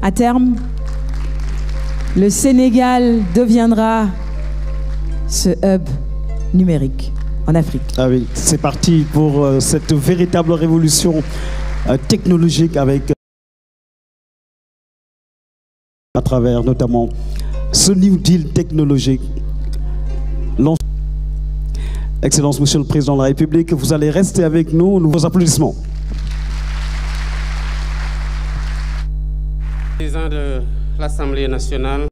À terme, le Sénégal deviendra ce hub numérique en Afrique. Ah oui, c'est parti pour cette véritable révolution technologique avec à travers notamment ce New Deal technologique. Excellence, Monsieur le Président de la République, vous allez rester avec nous. Nouveaux applaudissements. Président de l'Assemblée nationale,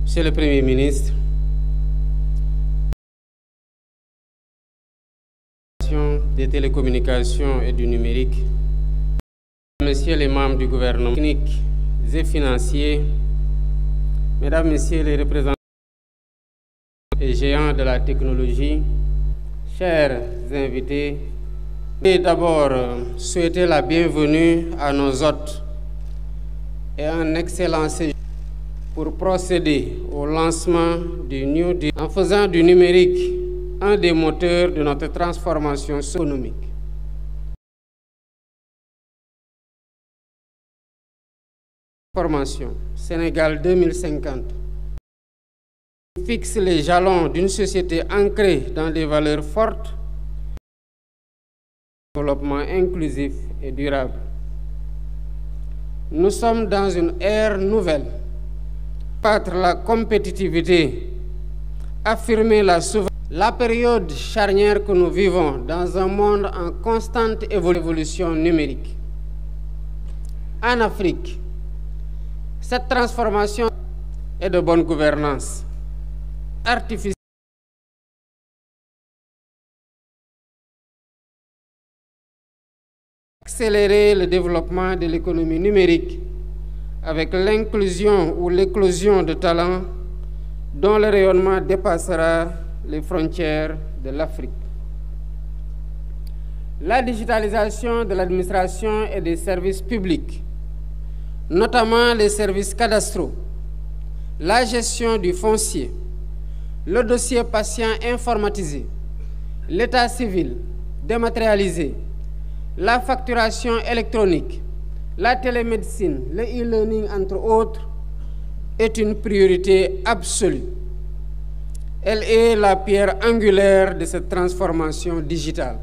Monsieur le Premier ministre, des télécommunications et du numérique, Messieurs les membres du gouvernement, techniques et financiers, Mesdames, Messieurs les représentants et géants de la technologie, chers invités, je vais d'abord souhaiter la bienvenue à nos hôtes et un excellent séjour pour procéder au lancement du New Deal en faisant du numérique un des moteurs de notre transformation économique. Formation Sénégal 2050 fixe les jalons d'une société ancrée dans des valeurs fortes, développement inclusif et durable. Nous sommes dans une ère nouvelle. Battre la compétitivité, affirmer la souveraineté. La période charnière que nous vivons dans un monde en constante évolution numérique. En Afrique, cette transformation est de bonne gouvernance artificielle. Accélérer le développement de l'économie numérique avec l'inclusion ou l'éclosion de talents dont le rayonnement dépassera les frontières de l'Afrique. La digitalisation de l'administration et des services publics, notamment les services cadastraux, la gestion du foncier, le dossier patient informatisé, l'état civil dématérialisé, la facturation électronique, la télémédecine, le e-learning, entre autres, est une priorité absolue. Elle est la pierre angulaire de cette transformation digitale.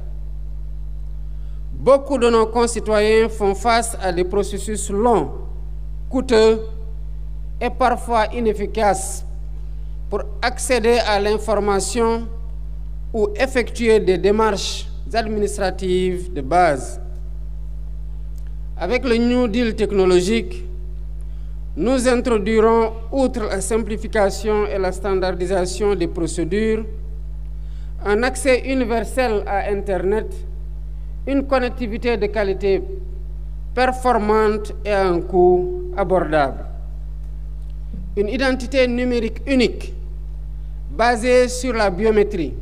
Beaucoup de nos concitoyens font face à des processus longs, coûteux et parfois inefficaces pour accéder à l'information ou effectuer des démarches administratives de base. Avec le New Deal technologique, nous introduirons, outre la simplification et la standardisation des procédures, un accès universel à Internet, une connectivité de qualité performante et à un coût abordable. Une identité numérique unique, basée sur la biométrie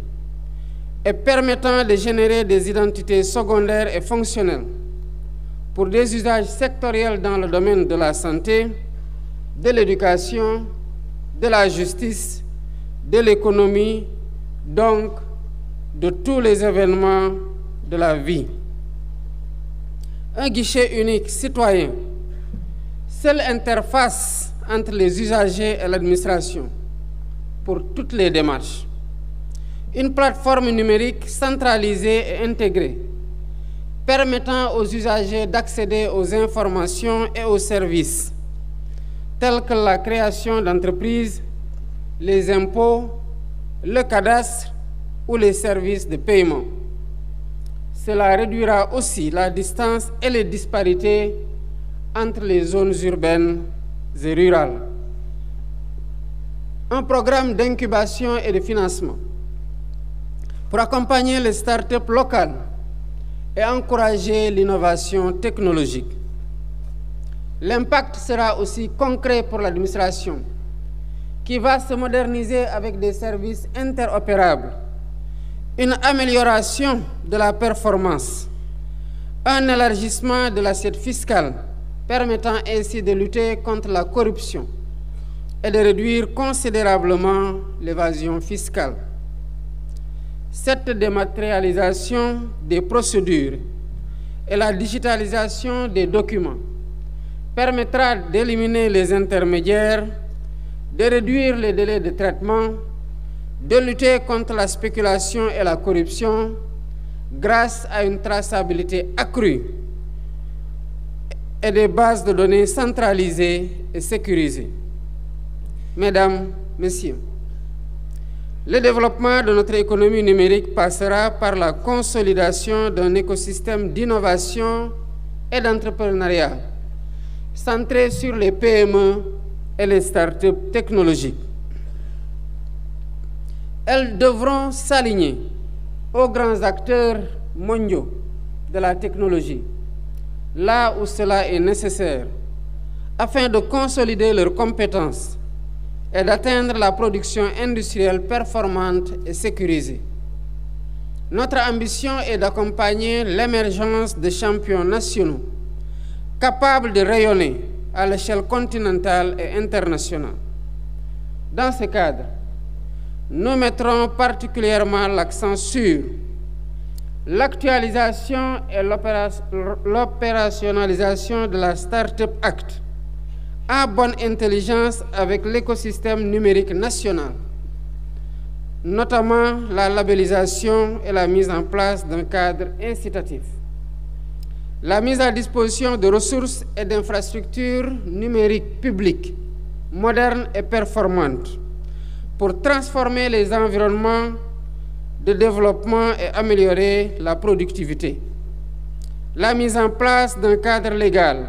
et permettant de générer des identités secondaires et fonctionnelles pour des usages sectoriels dans le domaine de la santé, de l'éducation, de la justice, de l'économie, donc de tous les événements de la vie. Un guichet unique citoyen, seule interface entre les usagers et l'administration pour toutes les démarches. Une plateforme numérique centralisée et intégrée, permettant aux usagers d'accéder aux informations et aux services, tels que la création d'entreprises, les impôts, le cadastre ou les services de paiement. Cela réduira aussi la distance et les disparités entre les zones urbaines et rurales. Un programme d'incubation et de financement pour accompagner les startups locales et encourager l'innovation technologique. L'impact sera aussi concret pour l'administration, qui va se moderniser avec des services interopérables, une amélioration de la performance, un élargissement de l'assiette fiscale, permettant ainsi de lutter contre la corruption et de réduire considérablement l'évasion fiscale. Cette dématérialisation des procédures et la digitalisation des documents permettra d'éliminer les intermédiaires, de réduire les délais de traitement, de lutter contre la spéculation et la corruption grâce à une traçabilité accrue et des bases de données centralisées et sécurisées. Mesdames, Messieurs, le développement de notre économie numérique passera par la consolidation d'un écosystème d'innovation et d'entrepreneuriat centré sur les PME et les startups technologiques. Elles devront s'aligner aux grands acteurs mondiaux de la technologie, là où cela est nécessaire, afin de consolider leurs compétences et d'atteindre la production industrielle performante et sécurisée. Notre ambition est d'accompagner l'émergence de champions nationaux capables de rayonner à l'échelle continentale et internationale. Dans ce cadre, nous mettrons particulièrement l'accent sur l'actualisation et l'opérationnalisation de la Startup Act en bonne intelligence avec l'écosystème numérique national, notamment la labellisation et la mise en place d'un cadre incitatif, la mise à disposition de ressources et d'infrastructures numériques publiques, modernes et performantes, pour transformer les environnements de développement et améliorer la productivité. La mise en place d'un cadre légal,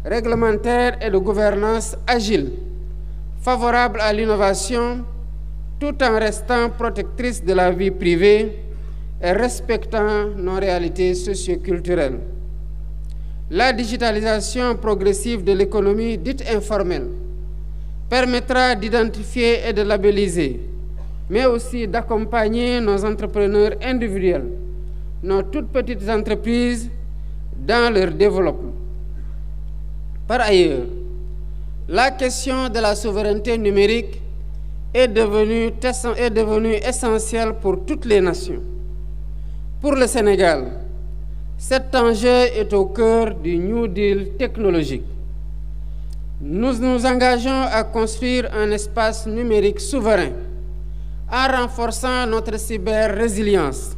réglementaire et de gouvernance agile, favorable à l'innovation, tout en restant protectrice de la vie privée et respectant nos réalités socio-culturelles. La digitalisation progressive de l'économie dite informelle permettra d'identifier et de labelliser, mais aussi d'accompagner nos entrepreneurs individuels, nos toutes petites entreprises dans leur développement. Par ailleurs, la question de la souveraineté numérique est devenue essentielle pour toutes les nations. Pour le Sénégal, cet enjeu est au cœur du New Deal technologique. Nous nous engageons à construire un espace numérique souverain en renforçant notre cyber-résilience,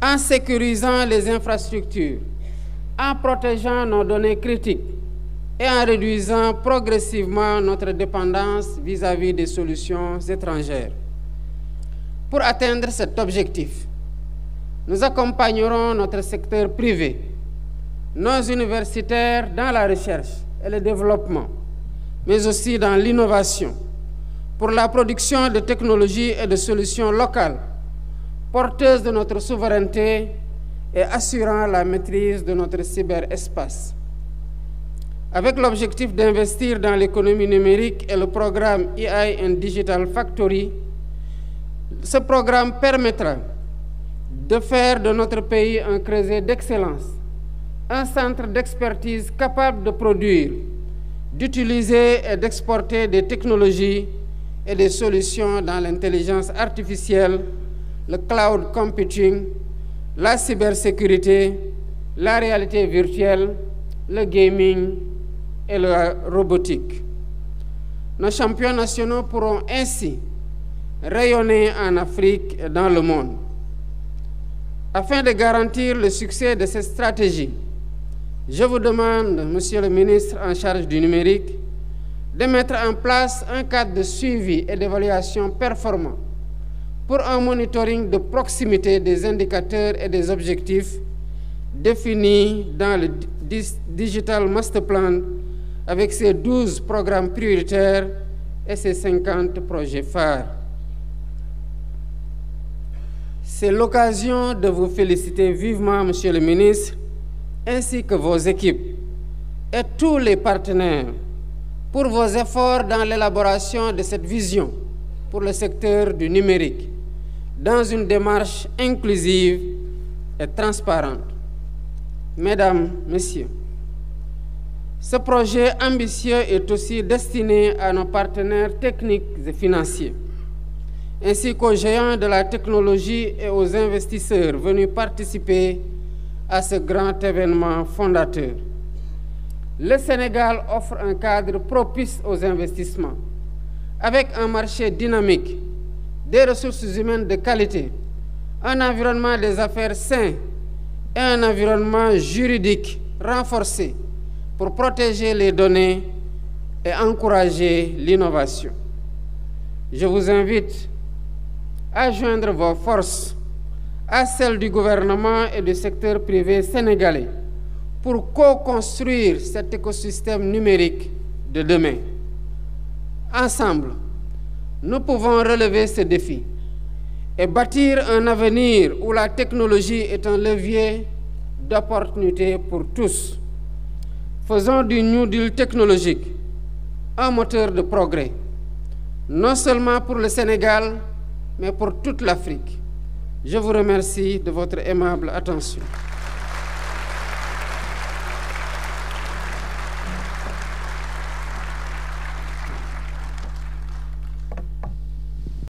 en sécurisant les infrastructures, en protégeant nos données critiques et en réduisant progressivement notre dépendance vis-à-vis des solutions étrangères. Pour atteindre cet objectif, nous accompagnerons notre secteur privé, nos universitaires dans la recherche et le développement, mais aussi dans l'innovation, pour la production de technologies et de solutions locales, porteuses de notre souveraineté et assurant la maîtrise de notre cyberespace. Avec l'objectif d'investir dans l'économie numérique et le programme AI and Digital Factory, ce programme permettra de faire de notre pays un creuset d'excellence, un centre d'expertise capable de produire, d'utiliser et d'exporter des technologies et des solutions dans l'intelligence artificielle, le cloud computing, la cybersécurité, la réalité virtuelle, le gaming et la robotique. Nos champions nationaux pourront ainsi rayonner en Afrique et dans le monde. Afin de garantir le succès de cette stratégie, je vous demande, Monsieur le ministre en charge du numérique, de mettre en place un cadre de suivi et d'évaluation performant pour un monitoring de proximité des indicateurs et des objectifs définis dans le Digital Master Plan avec ses 12 programmes prioritaires et ses 50 projets phares. C'est l'occasion de vous féliciter vivement, Monsieur le ministre, ainsi que vos équipes et tous les partenaires pour vos efforts dans l'élaboration de cette vision pour le secteur du numérique, dans une démarche inclusive et transparente. Mesdames, Messieurs, ce projet ambitieux est aussi destiné à nos partenaires techniques et financiers, ainsi qu'aux géants de la technologie et aux investisseurs venus participer à ce grand événement fondateur. le Sénégal offre un cadre propice aux investissements, avec un marché dynamique, des ressources humaines de qualité, un environnement des affaires sain et un environnement juridique renforcé pour protéger les données et encourager l'innovation. Je vous invite à joindre vos forces à celles du gouvernement et du secteur privé sénégalais pour co-construire cet écosystème numérique de demain. Ensemble, nous pouvons relever ce défi et bâtir un avenir où la technologie est un levier d'opportunité pour tous. Faisons du New Deal technologique un moteur de progrès, non seulement pour le Sénégal, mais pour toute l'Afrique. Je vous remercie de votre aimable attention.